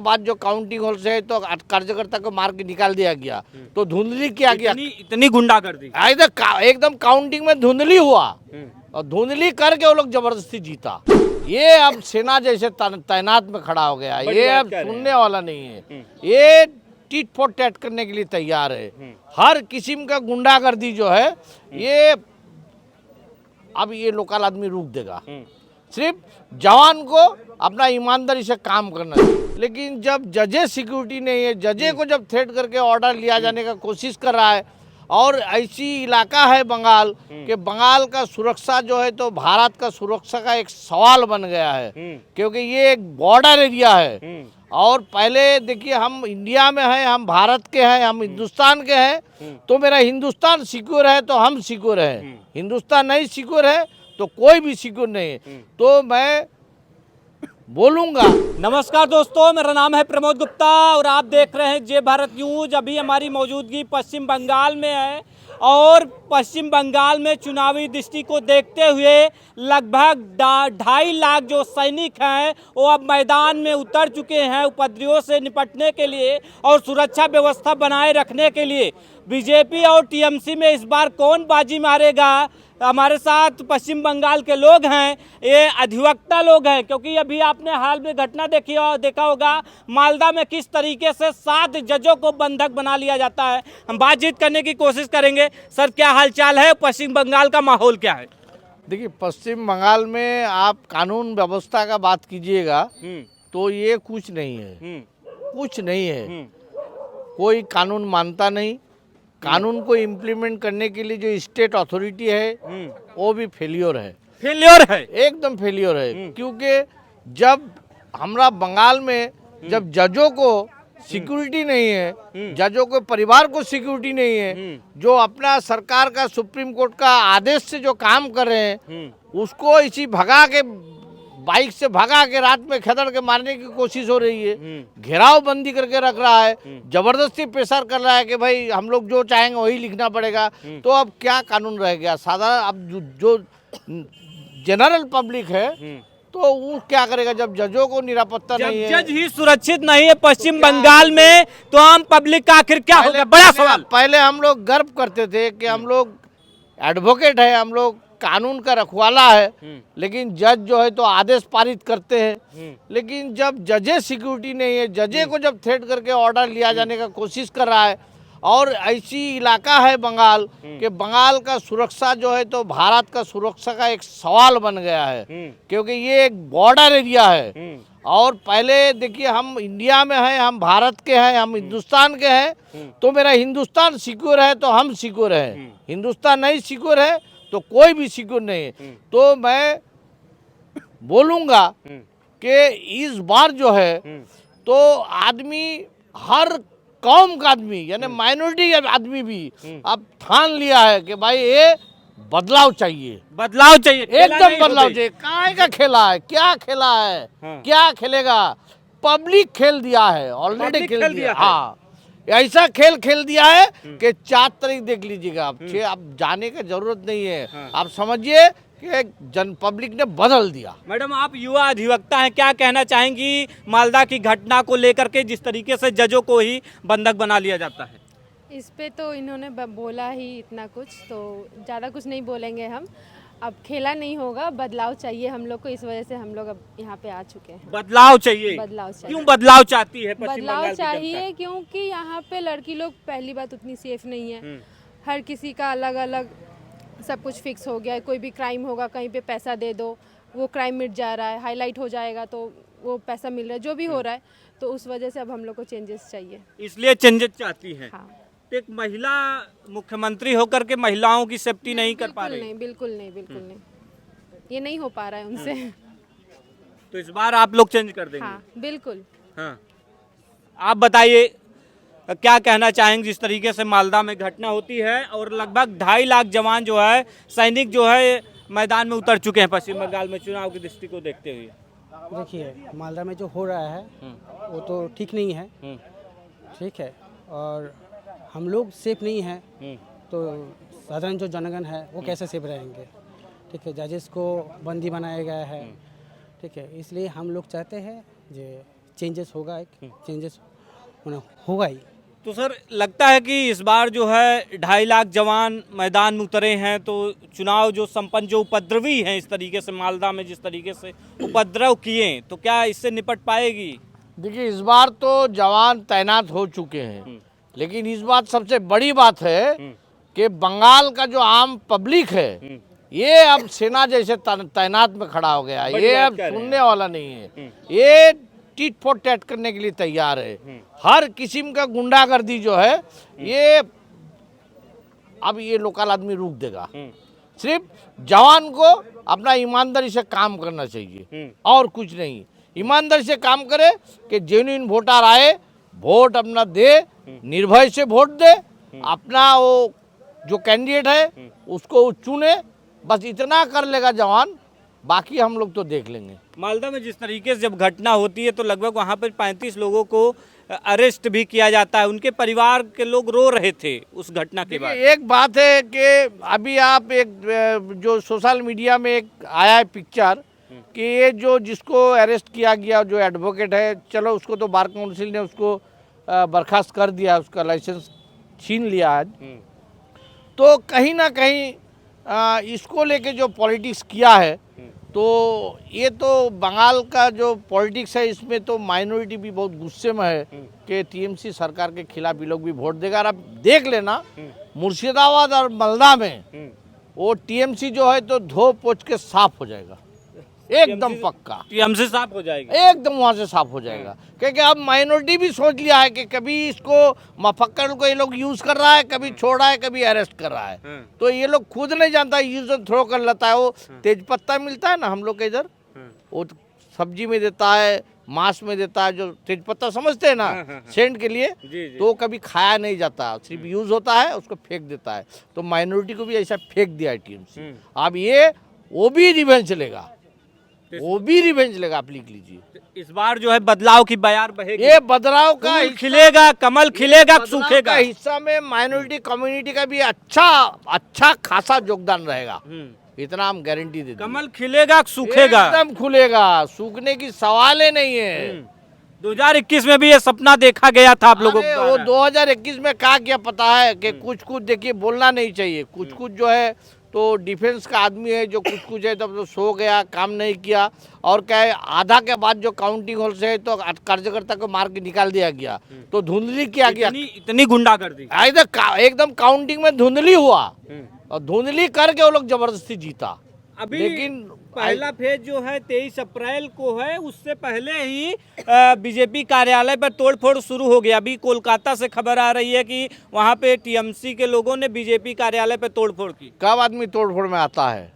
बाद जो counting hall से तो कार्यकर्ता को मार के निकाल दिया गया, तो धुंधली किया गया। इतनी गुंडागर्दी एकदम काउंटिंग में धुंधली हुआ और धुंधली करके वो लोग जबरदस्ती जीता। ये अब सेना जैसे तैनात में खड़ा हो गया, ये अब सुनने वाला नहीं है, ये टिट फॉर टैट करने के लिए तैयार है। हर किस्म का गुंडागर्दी जो है ये अब ये लोकल आदमी रोक देगा। सिर्फ जवान को अपना ईमानदारी से काम करना है। लेकिन जब जजे सिक्योरिटी नहीं है, जजे को जब थ्रेट करके ऑर्डर लिया जाने का कोशिश कर रहा है, और ऐसी इलाका है बंगाल कि बंगाल का सुरक्षा जो है तो भारत का सुरक्षा का एक सवाल बन गया है, क्योंकि ये एक बॉर्डर एरिया है। और पहले देखिए, हम इंडिया में हैं, हम भारत के हैं, हम हिंदुस्तान के हैं, तो मेरा हिंदुस्तान सिक्योर है तो हम सिक्योर हैं। हिंदुस्तान नहीं सिक्योर है तो कोई भी सिक्योर नहीं है। तो मैं बोलूँगा। नमस्कार दोस्तों, मेरा नाम है प्रमोद गुप्ता और आप देख रहे हैं जय भारत न्यूज। अभी हमारी मौजूदगी पश्चिम बंगाल में है और पश्चिम बंगाल में चुनावी दृष्टि को देखते हुए लगभग 2.5 लाख जो सैनिक हैं वो अब मैदान में उतर चुके हैं उपद्रवियों से निपटने के लिए और सुरक्षा व्यवस्था बनाए रखने के लिए। बीजेपी और टीएमसी में इस बार कौन बाजी मारेगा? हमारे साथ पश्चिम बंगाल के लोग हैं, ये अधिवक्ता लोग हैं, क्योंकि अभी आपने हाल में घटना देखा होगा मालदा में किस तरीके से 7 जजों को बंधक बना लिया जाता है। हम बातचीत करने की कोशिश करेंगे। सर, क्या हालचाल है? पश्चिम बंगाल का माहौल क्या है? देखिए, पश्चिम बंगाल में आप कानून व्यवस्था का बात कीजिएगा तो ये कुछ नहीं है, कुछ नहीं है। कोई कानून मानता नहीं। कानून को इम्प्लीमेंट करने के लिए जो स्टेट अथॉरिटी है वो भी फेलियर है, एकदम फेलियर है। क्योंकि जब हमारा बंगाल में जब जजों को सिक्योरिटी नहीं है, जजों के परिवार को सिक्योरिटी नहीं है, जो अपना सरकार का सुप्रीम कोर्ट का आदेश से जो काम कर रहे हैं उसको इसी भगा के, बाइक से भगा के रात में खदेड़ के मारने की कोशिश हो रही है। घेराव बंदी करके रख रहा है, जबरदस्ती प्रेशर कर रहा है कि भाई हम लोग जो चाहेंगे वही लिखना पड़ेगा। तो अब क्या कानून रह गया? साधारण अब जो जनरल पब्लिक है तो वो क्या करेगा जब जजों को निरापत्ता नहीं है? जज ही सुरक्षित नहीं है पश्चिम बंगाल में, तो आम पब्लिक का आखिर क्या होगा? बड़ा सवाल। पहले हम लोग गर्व करते थे कि हम लोग एडवोकेट है, हम लोग कानून का रखवाला है, लेकिन जज जो है तो आदेश पारित करते हैं। लेकिन जब जजे सिक्योरिटी नहीं है, जजे को जब थ्रेट करके ऑर्डर लिया जाने का कोशिश कर रहा है, और ऐसी इलाका है बंगाल कि बंगाल का सुरक्षा जो है तो भारत का सुरक्षा का एक सवाल बन गया है, क्योंकि ये एक बॉर्डर एरिया है। और पहले देखिए, हम इंडिया में हैं, हम भारत के हैं, हम हिंदुस्तान के हैं, तो मेरा हिंदुस्तान सिक्योर है तो हम सिक्योर हैं। हिंदुस्तान नहीं सिक्योर है तो कोई भी सिक्योर नहीं है। तो मैं बोलूँगा कि इस बार जो है तो आदमी, हर कौम का आदमी यानी माइनॉरिटी आदमी भी अब ठान लिया है कि भाई ये बदलाव चाहिए, एकदम बदलाव चाहिए। काहे का खेला है? क्या खेला है? क्या खेलेगा? पब्लिक खेल दिया है, ऑलरेडी खेल दिया। हाँ, ऐसा खेल दिया है कि 4 तारीख देख लीजिएगा। अब जाने की जरूरत नहीं है। आप समझिए कि जन पब्लिक ने बदल दिया। मैडम, आप युवा अधिवक्ता हैं, क्या कहना चाहेंगी मालदा की घटना को लेकर के, जिस तरीके से जजों को ही बंधक बना लिया जाता है? इस पे तो इन्होंने बोला ही इतना कुछ, तो ज़्यादा कुछ नहीं बोलेंगे हम। अब खेला नहीं होगा, बदलाव चाहिए हम लोग को, इस वजह से हम लोग अब यहाँ पे आ चुके हैं। बदलाव चाहिए? क्यों बदलाव चाहती है पश्चिम बंगाल की जनता? चाहिए क्योंकि यहाँ पे लड़की लोग पहली बात उतनी सेफ नहीं है। हर किसी का अलग अलग सब कुछ फिक्स हो गया है। कोई भी क्राइम होगा, कहीं पे पैसा दे दो, वो क्राइम मिट जा रहा है, हाईलाइट हो जाएगा तो वो पैसा मिल रहा है, जो भी हो रहा है। तो उस वजह से अब हम लोग को चेंजेस चाहिए, इसलिए चेंजेस चाहती है। हाँ। एक महिला मुख्यमंत्री होकर के महिलाओं की सेफ्टी नहीं कर पा रही? बिल्कुल नहीं, ये नहीं हो पा रहा है उनसे। तो इस बार आप लोग चेंज कर देंगे? हाँ, बिल्कुल। हाँ, आप बताइए क्या कहना चाहेंगे जिस तरीके से मालदा में घटना होती है और लगभग 2.5 लाख जवान जो है, सैनिक जो है मैदान में उतर चुके हैं पश्चिम बंगाल में चुनाव की दृष्टि को देखते हुए? देखिए, मालदा में जो हो रहा है वो तो ठीक नहीं है, ठीक है, और हम लोग सेफ नहीं हैं, तो साधारण जो जनगण है वो कैसे सेफ रहेंगे? ठीक है, जजेस को बंदी बनाया गया है, ठीक है, इसलिए हम लोग चाहते हैं जो चेंजेस होगा, एक चेंजेस होगा ही। तो सर लगता है कि इस बार जो है 2.5 लाख जवान मैदान में उतरे हैं, तो चुनाव जो संपन्न, जो उपद्रवी हैं इस तरीके से मालदा में जिस तरीके से उपद्रव किए, तो क्या इससे निपट पाएगी? देखिए इस बार तो जवान तैनात हो चुके हैं, लेकिन इस बात सबसे बड़ी बात है कि बंगाल का जो आम पब्लिक है ये अब सेना जैसे तैनात में खड़ा हो गया। ये अब सुनने वाला नहीं है, ये टिट फॉर टैट करने के लिए तैयार है। हर किस्म का गुंडागर्दी जो है ये अब ये लोकल आदमी रोक देगा। सिर्फ जवान को अपना ईमानदारी से काम करना चाहिए और कुछ नहीं। ईमानदारी से काम करे कि जेन्युइन वोटर आए, वोट अपना दे, निर्भय से वोट दे, अपना वो जो कैंडिडेट है उसको चुने, बस इतना कर लेगा जवान, बाकी हम लोग तो देख लेंगे। मालदा में जिस तरीके से जब घटना होती है तो लगभग वहाँ पर 35 लोगों को अरेस्ट भी किया जाता है, उनके परिवार के लोग रो रहे थे उस घटना के बाद। एक बात है कि अभी आप एक जो सोशल मीडिया में एक आया है पिक्चर कि ये जो जिसको अरेस्ट किया गया जो एडवोकेट है, चलो उसको तो बार काउंसिल ने उसको बर्खास्त कर दिया, उसका लाइसेंस छीन लिया आज। तो कहीं ना कहीं इसको लेके जो पॉलिटिक्स किया है, तो ये तो बंगाल का जो पॉलिटिक्स है इसमें तो माइनॉरिटी भी बहुत गुस्से में है कि टीएमसी सरकार के खिलाफ ये लोग भी वोट देगा। और अब देख लेना मुर्शिदाबाद और मालदा में वो टीएमसी जो है तो धो पोछ के साफ हो जाएगा, एकदम पक्का टीएमसी साफ हो जाएगा, एकदम वहाँ से साफ हो जाएगा। क्योंकि अब माइनॉरिटी भी सोच लिया है कि कभी इसको मफक्कर को ये लोग यूज कर रहा है, कभी छोड़ रहा है, कभी अरेस्ट कर रहा है। तो ये लोग खुद नहीं जानता, यूज एंड थ्रो कर लेता है। वो तेज पत्ता मिलता है ना हम लोग के इधर, वो सब्जी में देता है, मांस में देता है, जो तेज पत्ता समझते हैं ना सेंट के लिए, तो कभी खाया नहीं जाता, सिर्फ यूज होता है, उसको फेंक देता है। तो माइनॉरिटी को भी ऐसा फेंक दिया है टीएमसी। अब ये वो भी रिवेंज लेगा, वो भी रिवेंज लेगा, आप लिख लीजिए। इस बार जो है बदलाव की बयार बहेगी, ये बदलाव का खिलेगा, कमल खिलेगा, सूखेगा। हिस्सा में माइनॉरिटी कम्युनिटी का भी अच्छा खासा योगदान रहेगा, इतना हम गारंटी देते हैं। कमल खिलेगा, सूखेगा, एकदम खुलेगा, सूखने की सवाल ही नहीं है। 2021 में भी ये सपना देखा गया था आप लोगों को। वो 2021 में क्या किया पता है कि कुछ देखिए बोलना नहीं चाहिए, कुछ जो है तो डिफेंस का आदमी है, जो कुछ है तब तो सो गया, काम नहीं किया। और क्या है, आधा के बाद जो काउंटिंग हॉल से है तो कार्यकर्ता को मार के निकाल दिया गया, तो धुंधली किया गया, इतनी गुंडागर्दी, एकदम काउंटिंग में धुंधली हुआ और धुंधली करके वो लोग जबरदस्ती जीता। अभी लेकिन पहला फेज जो है 23 अप्रैल को है, उससे पहले ही बीजेपी कार्यालय पर तोड़फोड़ शुरू हो गया। अभी कोलकाता से खबर आ रही है कि वहां पे टीएमसी के लोगों ने बीजेपी कार्यालय पर तोड़फोड़ की। कब आदमी तोड़फोड़ में आता है?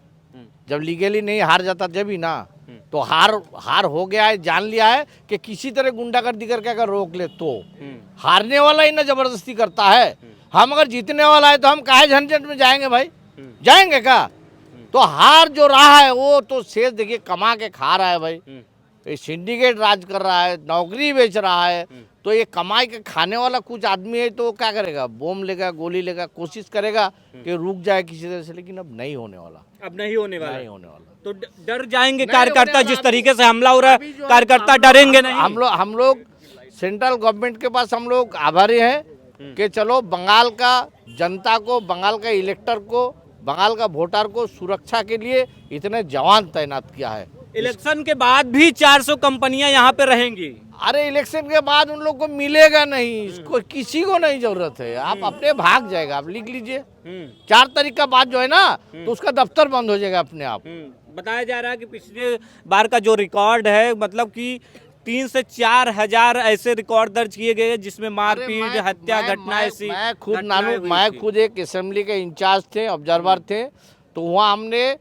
जब लीगली नहीं हार जाता जब ही ना। तो हार हो गया है, जान लिया है कि किसी तरह गुंडागर्दी करके अगर रोक ले तो हारने वाला ही ना जबरदस्ती करता है। हम अगर जीतने वाला है तो हम काहे झंझट में जाएंगे भाई? जाएंगे क्या? तो हार जो रहा है वो तो शेष देखिए कमा के खा रहा है भाई, ये सिंडिकेट राज कर रहा है, नौकरी बेच रहा है। तो ये कमाई के खाने वाला कुछ आदमी है तो क्या करेगा? बम लेगा, गोली लेगा, कोशिश करेगा कि रुक जाए किसी तरह से, लेकिन अब नहीं होने वाला, अब नहीं होने वाला, नहीं होने वाला। तो डर जाएंगे कार्यकर्ता, जिस तरीके से हमला हो रहा है कार्यकर्ता डरेंगे नहीं। हम लोग सेंट्रल गवर्नमेंट के पास हम लोग आभारी हैं कि चलो बंगाल का जनता को, बंगाल का इलेक्टर को, बंगाल का वोटर को सुरक्षा के लिए इतने जवान तैनात किया है। इलेक्शन के बाद भी 400 कंपनियां यहाँ पे रहेंगी। अरे इलेक्शन के बाद उन लोग को मिलेगा नहीं, इसको किसी को नहीं जरूरत है। आप अपने भाग जाएगा, आप लिख लीजिए 4 तारीख का बाद जो है ना तो उसका दफ्तर बंद हो जाएगा अपने आप। बताया जा रहा है कि पिछले बार का जो रिकॉर्ड है, मतलब कि 3 से 4 हजार ऐसे रिकॉर्ड दर्ज किए गए जिसमें मारपीट, हत्या घटना ऐसी। मैं खुद एक असेंबली के इंचार्ज थे, ऑब्जर्वर थे, तो वहाँ हमने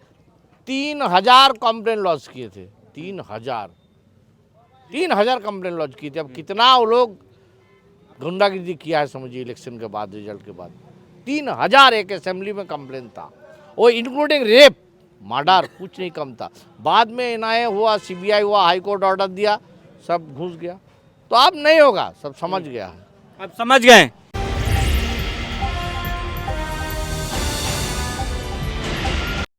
3000 कंप्लेन लॉन्च किए थे। 3000 कंप्लेन लॉन्च किए थे। अब कितना वो लोग गुंडागिरी किया है समझिए इलेक्शन के बाद, रिजल्ट के बाद 3000 एक असेंबली में कंप्लेन था, वो इंक्लूडिंग रेप, मर्डर, कुछ नहीं कम था। बाद में एनआईए हुआ, सीबीआई हुआ, हाई कोर्ट ऑर्डर दिया, सब घुस गया। तो अब नहीं होगा, सब समझ गया है, अब समझ गए।